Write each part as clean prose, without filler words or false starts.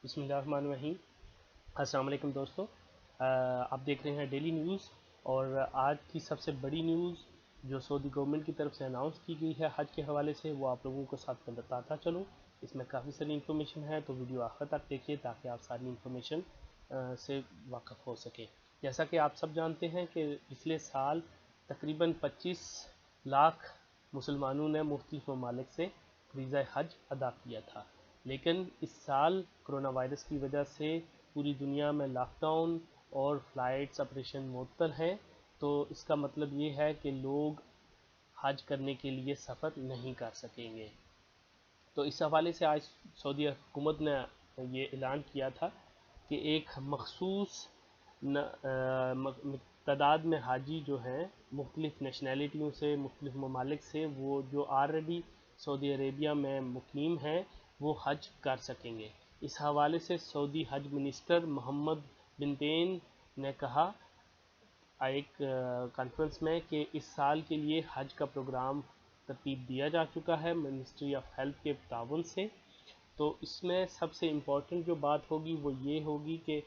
बिस्मिल्लाहिर्रहमानिर्रहीम। अस्सलाम वालेकुम दोस्तों, आप देख रहे हैं डेली न्यूज़। और आज की सबसे बड़ी न्यूज़ जो सऊदी गवर्नमेंट की तरफ से अनाउंस की गई है हज के हवाले से, वो आप लोगों को साथ में बताता चलूँ। इसमें काफ़ी सारी इन्फॉर्मेशन है, तो वीडियो आखिर तक देखिए ताकि आप सारी इन्फॉर्मेशन से वाक़फ़ हो सके। जैसा कि आप सब जानते हैं कि पिछले साल तकरीबन 25 लाख मुसलमानों ने मुख्तलिफ ममालिक से फ़रीज़ा हज अदा किया था, लेकिन इस साल कोरोना वायरस की वजह से पूरी दुनिया में लॉकडाउन और फ़्लाइट्स ऑपरेशन मुअत्तल हैं। तो इसका मतलब ये है कि लोग हज करने के लिए सफ़र नहीं कर सकेंगे। तो इस हवाले से आज सऊदी हुकूमत ने ये ऐलान किया था कि एक मखसूस तादाद में हाजी जो हैं मुख्तलिफ़ नेशनैलिटियों से, मुख्तलिफ़ ममालिक से, वो जो ऑलरेडी सऊदी अरेबिया में मुकीम हैं वो हज कर सकेंगे। इस हवाले से सऊदी हज मिनिस्टर मोहम्मद बिन तेन ने कहा एक कॉन्फ्रेंस में कि इस साल के लिए हज का प्रोग्राम तरतीब दिया जा चुका है मिनिस्ट्री ऑफ हेल्थ के ताउन से। तो इसमें सबसे इम्पोर्टेंट जो बात होगी वो ये होगी कि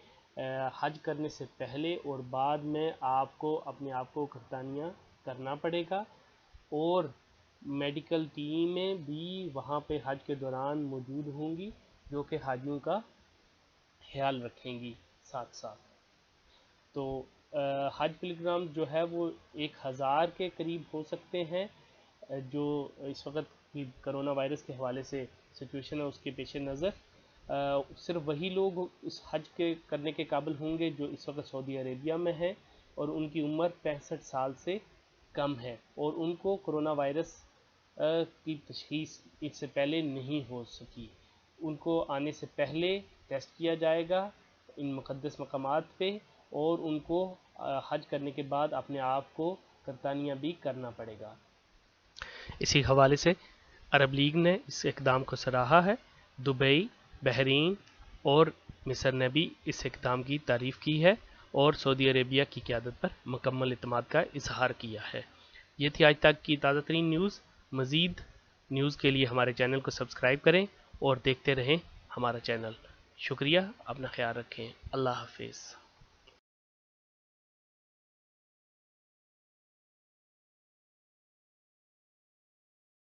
हज करने से पहले और बाद में आपको अपने आप को क़ुर्बानियाँ करना पड़ेगा, और मेडिकल टीमें भी वहाँ पे हज के दौरान मौजूद होंगी जो कि हाजियों का ख्याल रखेंगी साथ साथ। तो हज पिलग्राम जो है वो 1000 के करीब हो सकते हैं। जो इस वक्त की करोना वायरस के हवाले से सिचुएशन है उसके पेश नज़र सिर्फ वही लोग इस हज के करने के काबिल होंगे जो इस वक्त सऊदी अरेबिया में हैं और उनकी उम्र 65 साल से कम है, और उनको कोरोना वायरस की तशख़ीस इससे पहले नहीं हो सकी। उनको आने से पहले टेस्ट किया जाएगा इन मुक़द्दस मकामात पे, और उनको हज करने के बाद अपने आप को क़ुर्बानियाँ भी करना पड़ेगा। इसी हवाले से अरब लीग ने इस इक़दाम को सराहा है। दुबई, बहरीन और मिस्र ने भी इस इक़दाम की तारीफ़ की है और सऊदी अरेबिया की क़यादत पर मुकम्मल इत्मीनान का इजहार किया है। ये थी आज तक की ताज़ा तरीन न्यूज़। मज़ीद न्यूज़ के लिए हमारे चैनल को सब्सक्राइब करें और देखते रहें हमारा चैनल। शुक्रिया, अपना ख्याल रखें। अल्लाह हाफ़िज़।